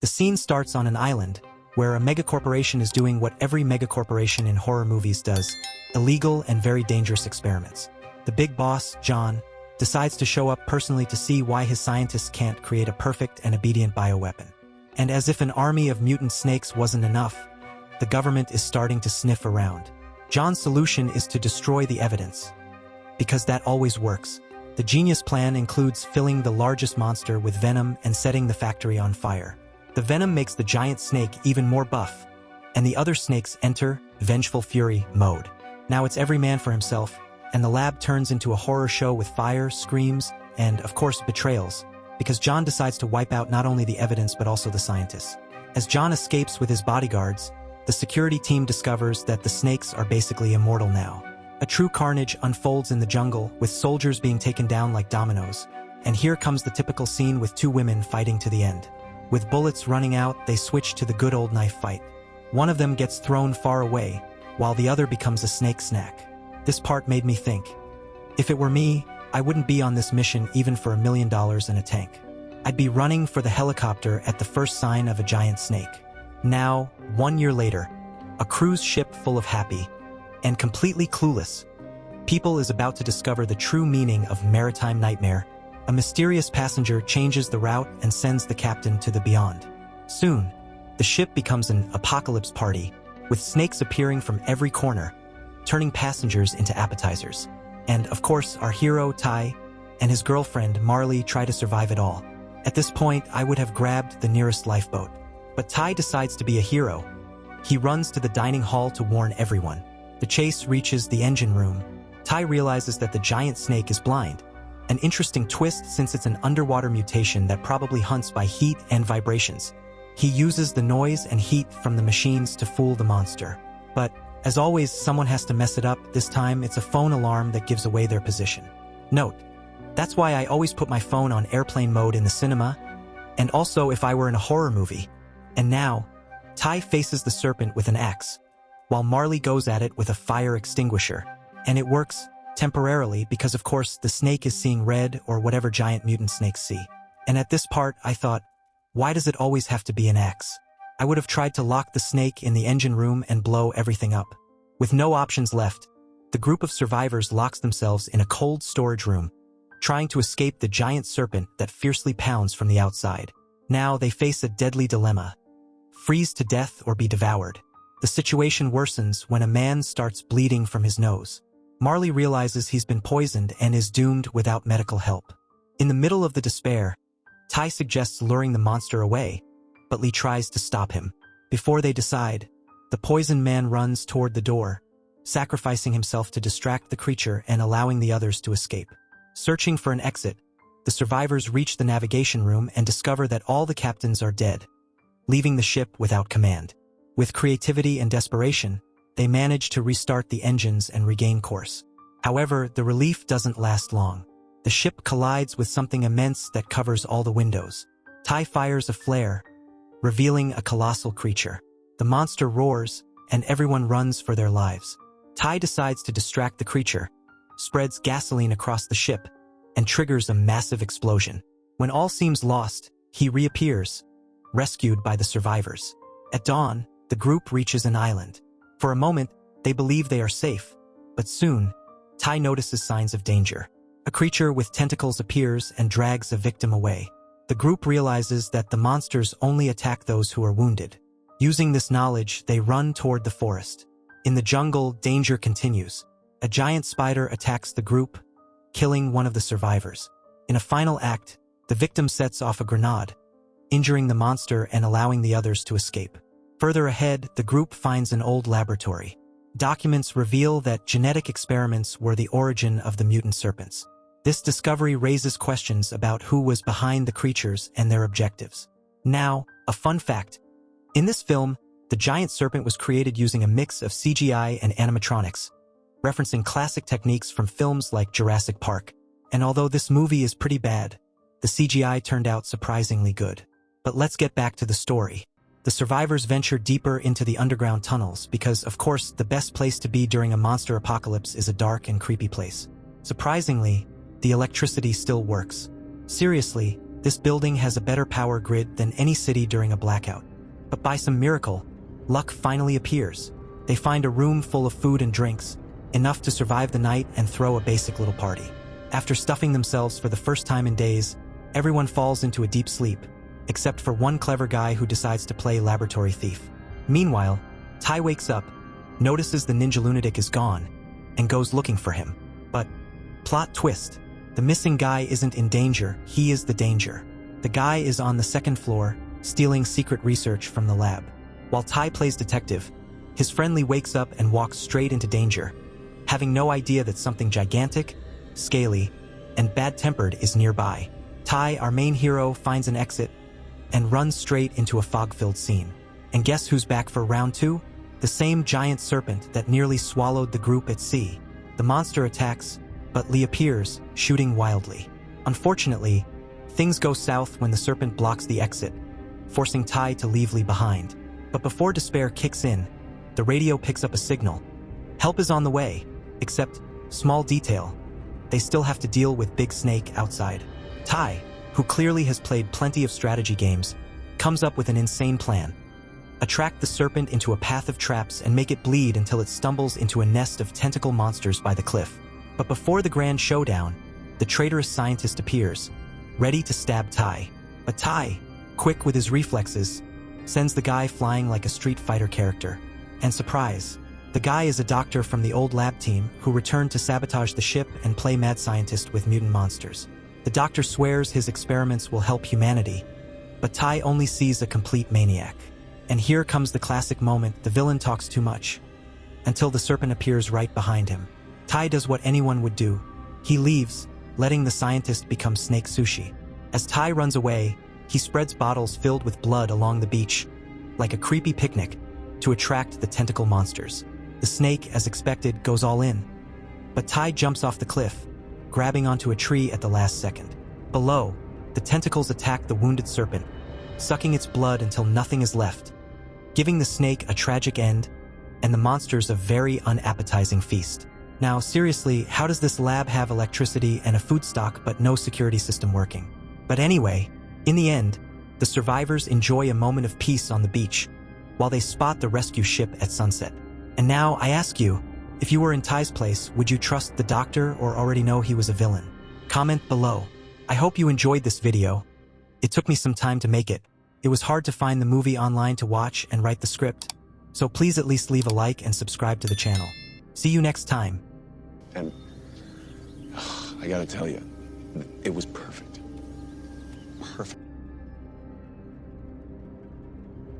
The scene starts on an island, where a megacorporation is doing what every megacorporation in horror movies does, illegal and very dangerous experiments. The big boss, John, decides to show up personally to see why his scientists can't create a perfect and obedient bioweapon. And as if an army of mutant snakes wasn't enough, the government is starting to sniff around. John's solution is to destroy the evidence, because that always works. The genius plan includes filling the largest monster with venom and setting the factory on fire. The venom makes the giant snake even more buff, and the other snakes enter vengeful fury mode. Now it's every man for himself, and the lab turns into a horror show with fire, screams, and, of course, betrayals, because John decides to wipe out not only the evidence but also the scientists. As John escapes with his bodyguards, the security team discovers that the snakes are basically immortal now. A true carnage unfolds in the jungle, with soldiers being taken down like dominoes, and here comes the typical scene with two women fighting to the end. With bullets running out, they switch to the good old knife fight. One of them gets thrown far away, while the other becomes a snake snack. This part made me think. If it were me, I wouldn't be on this mission even for $1 million and a tank. I'd be running for the helicopter at the first sign of a giant snake. Now, 1 year later, a cruise ship full of happy and completely clueless people is about to discover the true meaning of maritime nightmare. A mysterious passenger changes the route and sends the captain to the beyond. Soon, the ship becomes an apocalypse party, with snakes appearing from every corner, turning passengers into appetizers. And, of course, our hero, Ty, and his girlfriend, Marley, try to survive it all. At this point, I would have grabbed the nearest lifeboat. But Ty decides to be a hero. He runs to the dining hall to warn everyone. The chase reaches the engine room. Ty realizes that the giant snake is blind. An interesting twist since it's an underwater mutation that probably hunts by heat and vibrations. He uses the noise and heat from the machines to fool the monster. But, as always, someone has to mess it up. This time, it's a phone alarm that gives away their position. Note, that's why I always put my phone on airplane mode in the cinema, and also if I were in a horror movie. And now, Ty faces the serpent with an axe, while Marley goes at it with a fire extinguisher. And it works temporarily because, of course, the snake is seeing red or whatever giant mutant snakes see. And at this part, I thought, why does it always have to be an axe? I would have tried to lock the snake in the engine room and blow everything up. With no options left, the group of survivors locks themselves in a cold storage room, trying to escape the giant serpent that fiercely pounds from the outside. Now they face a deadly dilemma: freeze to death or be devoured. The situation worsens when a man starts bleeding from his nose. Marley realizes he's been poisoned and is doomed without medical help. In the middle of the despair, Ty suggests luring the monster away, but Lee tries to stop him. Before they decide, the poisoned man runs toward the door, sacrificing himself to distract the creature and allowing the others to escape. Searching for an exit, the survivors reach the navigation room and discover that all the captains are dead, leaving the ship without command. With creativity and desperation, they manage to restart the engines and regain course. However, the relief doesn't last long. The ship collides with something immense that covers all the windows. Ty fires a flare, revealing a colossal creature. The monster roars, and everyone runs for their lives. Ty decides to distract the creature, spreads gasoline across the ship, and triggers a massive explosion. When all seems lost, he reappears, rescued by the survivors. At dawn, the group reaches an island. For a moment, they believe they are safe, but soon, Ty notices signs of danger. A creature with tentacles appears and drags a victim away. The group realizes that the monsters only attack those who are wounded. Using this knowledge, they run toward the forest. In the jungle, danger continues. A giant spider attacks the group, killing one of the survivors. In a final act, the victim sets off a grenade, injuring the monster and allowing the others to escape. Further ahead, the group finds an old laboratory. Documents reveal that genetic experiments were the origin of the mutant serpents. This discovery raises questions about who was behind the creatures and their objectives. Now, a fun fact. In this film, the giant serpent was created using a mix of CGI and animatronics, referencing classic techniques from films like Jurassic Park. And although this movie is pretty bad, the CGI turned out surprisingly good. But let's get back to the story. The survivors venture deeper into the underground tunnels because, of course, the best place to be during a monster apocalypse is a dark and creepy place. Surprisingly, the electricity still works. Seriously, This building has a better power grid than any city during a blackout. But by some miracle, luck finally appears. They find a room full of food and drinks, enough to survive the night and throw a basic little party. After stuffing themselves for the first time in days, everyone falls into a deep sleep, except for one clever guy who decides to play laboratory thief. Meanwhile, Tai wakes up, notices the ninja lunatic is gone, and goes looking for him. But, plot twist, the missing guy isn't in danger, he is the danger. The guy is on the second floor, stealing secret research from the lab. While Tai plays detective, his friendly wakes up and walks straight into danger, having no idea that something gigantic, scaly, and bad-tempered is nearby. Tai, our main hero, finds an exit and runs straight into a fog-filled scene. And guess who's back for round 2? The same giant serpent that nearly swallowed the group at sea. The monster attacks, but Lee appears, shooting wildly. Unfortunately, things go south when the serpent blocks the exit, forcing Tai to leave Lee behind. But before despair kicks in, the radio picks up a signal. Help is on the way, except, small detail, they still have to deal with Big Snake outside. Tai, who clearly has played plenty of strategy games, comes up with an insane plan. Attract the serpent into a path of traps and make it bleed until it stumbles into a nest of tentacle monsters by the cliff. But before the grand showdown, the traitorous scientist appears, ready to stab Tai. But Tai, quick with his reflexes, sends the guy flying like a Street Fighter character. And surprise, the guy is a doctor from the old lab team who returned to sabotage the ship and play mad scientist with mutant monsters. The doctor swears his experiments will help humanity, but Tai only sees a complete maniac. And here comes the classic moment: the villain talks too much, until the serpent appears right behind him. Tai does what anyone would do. He leaves, letting the scientist become Snake Sushi. As Tai runs away, he spreads bottles filled with blood along the beach, like a creepy picnic, to attract the tentacle monsters. The snake, as expected, goes all in. But Tai jumps off the cliff, grabbing onto a tree at the last second. Below, the tentacles attack the wounded serpent, sucking its blood until nothing is left, giving the snake a tragic end and the monsters a very unappetizing feast. Now, seriously, how does this lab have electricity and a food stock but no security system working? But anyway, in the end, the survivors enjoy a moment of peace on the beach, while they spot the rescue ship at sunset. And now, I ask you, if you were in Tai's place, would you trust the doctor or already know he was a villain? Comment below. I hope you enjoyed this video. It took me some time to make it. It was hard to find the movie online to watch and write the script, so please at least leave a like and subscribe to the channel. See you next time. And I gotta tell you, it was perfect.